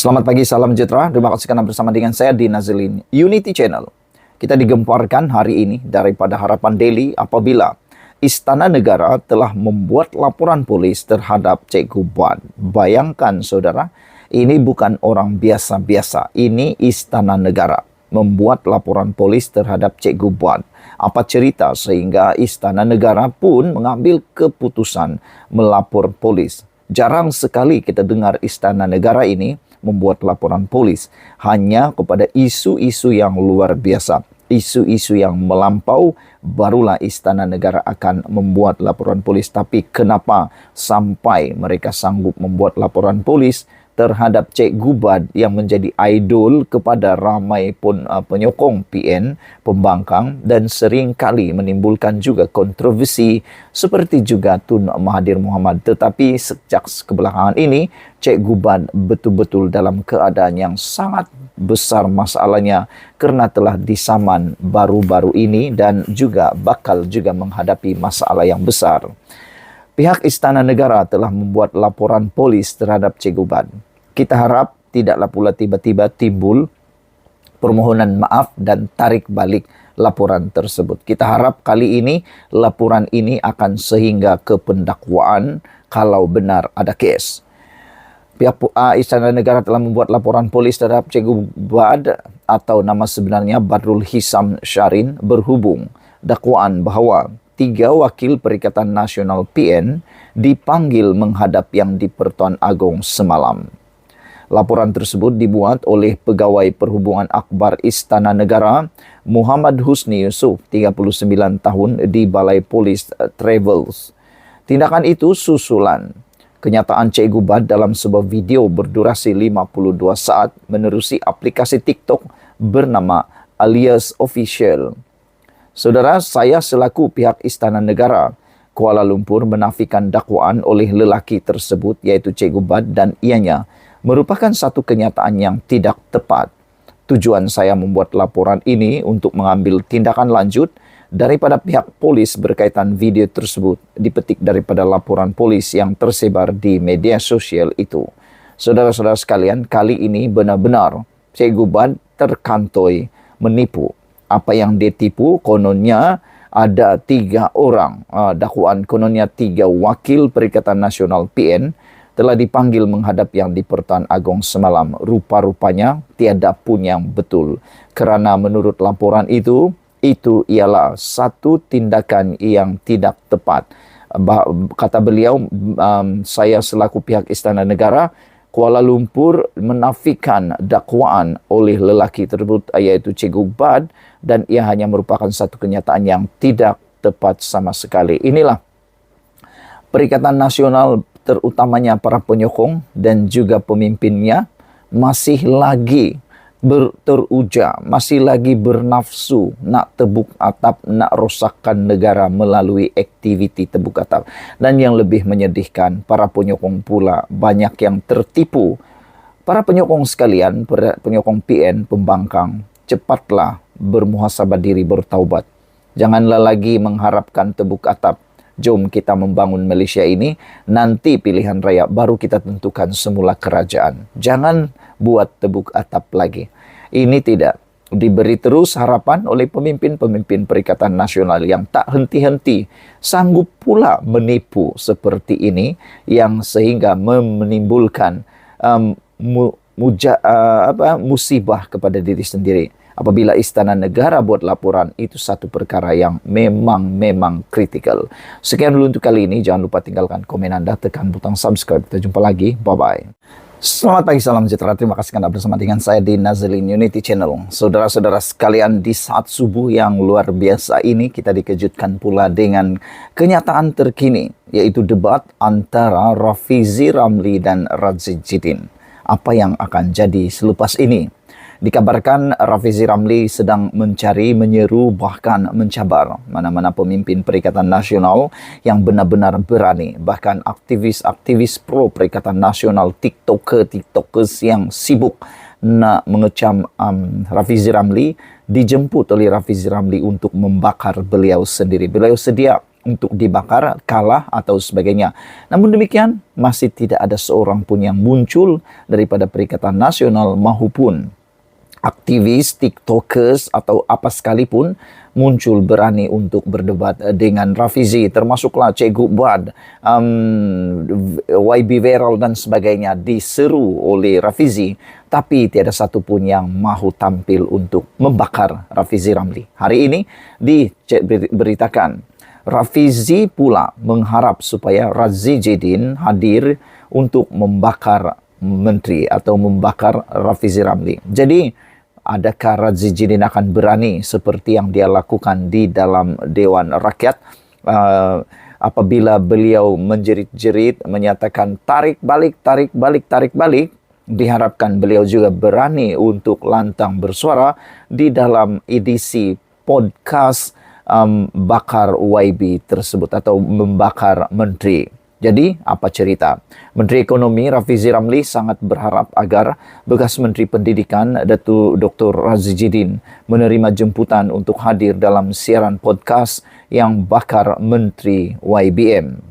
Selamat pagi, salam sejahtera. Terima kasih karena bersama dengan saya di Nazilin Unity Channel. Kita digemparkan hari ini daripada Harapan Daily apabila Istana Negara telah membuat laporan polis terhadap Cikgu Buan. Bayangkan saudara, ini bukan orang biasa-biasa. Ini Istana Negara membuat laporan polis terhadap Cikgu Buan. Apa cerita sehingga Istana Negara pun mengambil keputusan melapor polis? Jarang sekali kita dengar Istana Negara ini membuat laporan polis hanya kepada isu-isu yang luar biasa, isu-isu yang melampau, barulah Istana Negara akan membuat laporan polis. Tapi kenapa sampai mereka sanggup membuat laporan polis terhadap Cikgu Buan yang menjadi idol kepada ramai pun penyokong PN, pembangkang, dan sering kali menimbulkan juga kontroversi seperti juga Tun Mahathir Mohamad. Tetapi sejak kebelakangan ini, Cikgu Buan betul-betul dalam keadaan yang sangat besar masalahnya kerana telah disaman baru-baru ini dan juga bakal juga menghadapi masalah yang besar. Pihak Istana Negara telah membuat laporan polis terhadap Cikgu Buan. Kita harap tidaklah pula tiba-tiba timbul permohonan maaf dan tarik balik laporan tersebut. Kita harap kali ini laporan ini akan sehingga ke pendakwaan kalau benar ada kes. Pihak Istana Negara telah membuat laporan polis terhadap Cikgu Buan atau nama sebenarnya Badrul Hisam Syarin berhubung dakwaan bahawa 3 wakil Perikatan Nasional PN dipanggil menghadap Yang di-Pertuan Agong semalam. Laporan tersebut dibuat oleh Pegawai Perhubungan Akbar Istana Negara Muhammad Husni Yusof, 39 tahun di Balai Polis Travels. Tindakan itu susulan kenyataan Cikgu Buan dalam sebuah video berdurasi 52 saat menerusi aplikasi TikTok bernama Alias Official. Saudara, saya selaku pihak Istana Negara Kuala Lumpur menafikan dakwaan oleh lelaki tersebut iaitu Cikgu Buan dan ianya merupakan satu kenyataan yang tidak tepat. Tujuan saya membuat laporan ini untuk mengambil tindakan lanjut daripada pihak polis berkaitan video tersebut dipetik daripada laporan polis yang tersebar di media sosial itu. Saudara-saudara sekalian, kali ini benar-benar Cikgu Buan terkantoi menipu. Apa yang dia tipu kononnya ada 3 orang. Dakwaan kononnya 3 wakil Perikatan Nasional PN telah dipanggil menghadap Yang di-Pertuan Agong semalam. Rupa-rupanya tiada pun yang betul. Kerana menurut laporan itu ialah satu tindakan yang tidak tepat. Kata beliau, saya selaku pihak Istana Negara Kuala Lumpur menafikan dakwaan oleh lelaki tersebut iaitu Cikgu Buan dan ia hanya merupakan satu kenyataan yang tidak tepat sama sekali. Inilah Perikatan Nasional terutamanya para penyokong dan juga pemimpinnya masih lagi teruja, masih lagi bernafsu nak tebuk atap, nak rosakkan negara melalui aktiviti tebuk atap. Dan yang lebih menyedihkan, para penyokong pula banyak yang tertipu. Para penyokong sekalian, penyokong PN, pembangkang, cepatlah bermuhasabah diri, bertaubat. Janganlah lagi mengharapkan tebuk atap. Jom kita membangun Malaysia ini, nanti pilihan raya baru kita tentukan semula kerajaan. Jangan buat tebuk atap lagi. Ini tidak. Diberi terus harapan oleh pemimpin-pemimpin Perikatan Nasional yang tak henti-henti sanggup pula menipu seperti ini yang sehingga menimbulkan musibah kepada diri sendiri. Apabila Istana Negara buat laporan, itu satu perkara yang memang kritikal. Sekian dulu untuk kali ini. Jangan lupa tinggalkan komen anda, tekan butang subscribe. Kita jumpa lagi. Bye-bye. Selamat pagi, salam sejahtera. Terima kasih Anda bersama dengan saya di Nazilin Unity Channel. Saudara-saudara sekalian, di saat subuh yang luar biasa ini, kita dikejutkan pula dengan kenyataan terkini, yaitu debat antara Rafizi Ramli dan Radzid Jidin. Apa yang akan jadi selepas ini? Dikabarkan Rafizi Ramli sedang mencari, menyeru, bahkan mencabar mana-mana pemimpin Perikatan Nasional yang benar-benar berani. Bahkan aktivis-aktivis pro Perikatan Nasional, TikTokers yang sibuk nak mengecam Rafizi Ramli, dijemput oleh Rafizi Ramli untuk membakar beliau sendiri. Beliau sedia untuk dibakar, kalah atau sebagainya. Namun demikian, masih tidak ada seorang pun yang muncul daripada Perikatan Nasional maupun aktivis, tiktokers atau apa sekalipun muncul berani untuk berdebat dengan Rafizi, termasuklah Cikgu Buad, YB Viral dan sebagainya diseru oleh Rafizi, tapi tiada satu pun yang mahu tampil untuk membakar Rafizi Ramli. Hari ini diberitakan Rafizi pula mengharap supaya Razi Jidin hadir untuk membakar menteri atau membakar Rafizi Ramli. Jadi adakah Razi Jidin akan berani seperti yang dia lakukan di dalam Dewan Rakyat apabila beliau menjerit-jerit menyatakan tarik balik, tarik balik, tarik balik? Diharapkan beliau juga berani untuk lantang bersuara di dalam edisi podcast bakar YB tersebut atau membakar menteri. Jadi, apa cerita? Menteri Ekonomi Rafizi Ramli sangat berharap agar bekas Menteri Pendidikan Datuk Dr. Razi Jidin menerima jemputan untuk hadir dalam siaran podcast yang bakar Menteri YBM.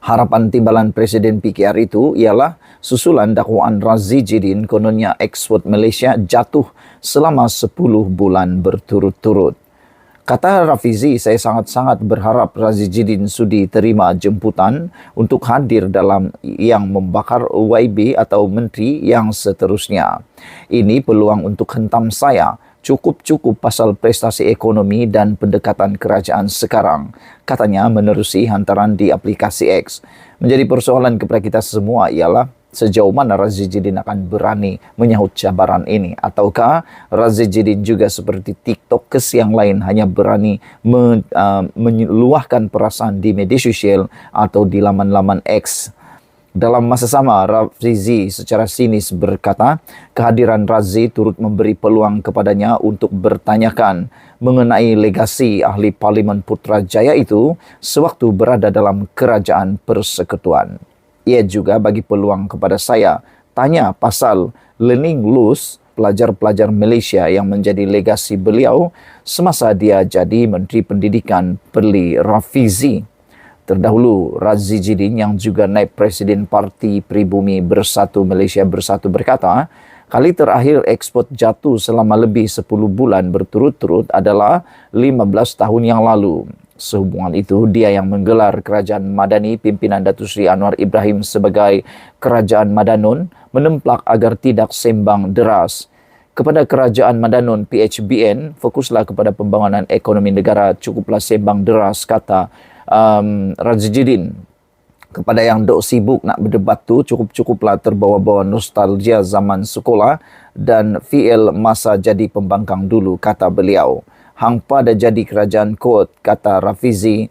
Harapan timbalan Presiden PKR itu ialah susulan dakwaan Razi Jidin kononnya ekspor Malaysia jatuh selama 10 bulan berturut-turut. Kata Rafizi, saya sangat-sangat berharap Razi Jidin sudi terima jemputan untuk hadir dalam yang membakar YB atau menteri yang seterusnya. Ini peluang untuk hentam saya. Cukup-cukup pasal prestasi ekonomi dan pendekatan kerajaan sekarang. Katanya menerusi hantaran di aplikasi X. Menjadi persoalan kepada kita semua ialah sejauh mana Razi Jidin akan berani menyahut cabaran ini, ataukah Razi Jidin juga seperti tiktokers yang lain hanya berani meluahkan perasaan di media sosial atau di laman-laman X. Dalam masa sama, Rafizi secara sinis berkata kehadiran Razi turut memberi peluang kepadanya untuk bertanyakan mengenai legasi ahli Parlimen Putrajaya itu sewaktu berada dalam kerajaan persekutuan. Ia juga bagi peluang kepada saya tanya pasal learning loss pelajar-pelajar Malaysia yang menjadi legasi beliau semasa dia jadi Menteri Pendidikan Perli Rafizi. Terdahulu, Razi Jidin yang juga naib Presiden Parti Pribumi Bersatu Malaysia Bersatu berkata, kali terakhir ekspor jatuh selama lebih 10 bulan berturut-turut adalah 15 tahun yang lalu. Sehubungan itu, dia yang menggelar Kerajaan Madani pimpinan Datuk Seri Anwar Ibrahim sebagai Kerajaan Madanon menemplak agar tidak sembang deras. Kepada Kerajaan Madanon PHBN, fokuslah kepada pembangunan ekonomi negara, cukuplah sembang deras, kata Razi Jidin. Kepada yang dok sibuk nak berdebat tu, cukup-cukuplah terbawa-bawa nostalgia zaman sekolah dan feel masa jadi pembangkang dulu, kata beliau. Hang pada jadi kerajaan kot, kata Razi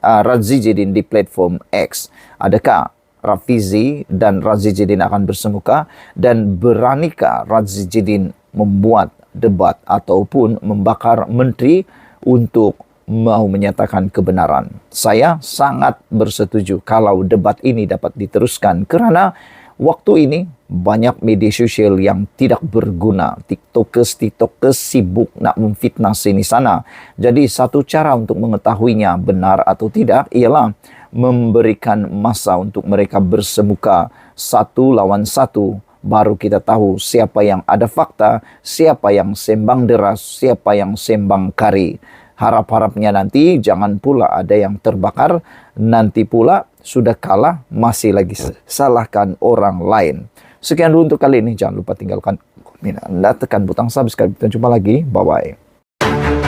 Jidin di platform X. Adakah Rafizi dan Razi Jidin akan bersemuka dan beranikah Razi Jidin membuat debat ataupun membakar menteri untuk mau menyatakan kebenaran? Saya sangat bersetuju kalau debat ini dapat diteruskan kerana waktu ini banyak media sosial yang tidak berguna. Tiktokers sibuk nak memfitnah sini sana. Jadi satu cara untuk mengetahuinya benar atau tidak ialah memberikan masa untuk mereka bersemuka satu lawan satu. Baru kita tahu siapa yang ada fakta, siapa yang sembang deras, siapa yang sembang kari. Harap-harapnya nanti jangan pula ada yang terbakar, nanti pula sudah kalah masih lagi salahkan orang lain. Sekian dulu untuk kali ini. Jangan lupa tinggalkan komen Anda, tekan butang subscribe. Kita jumpa lagi. Bye-bye.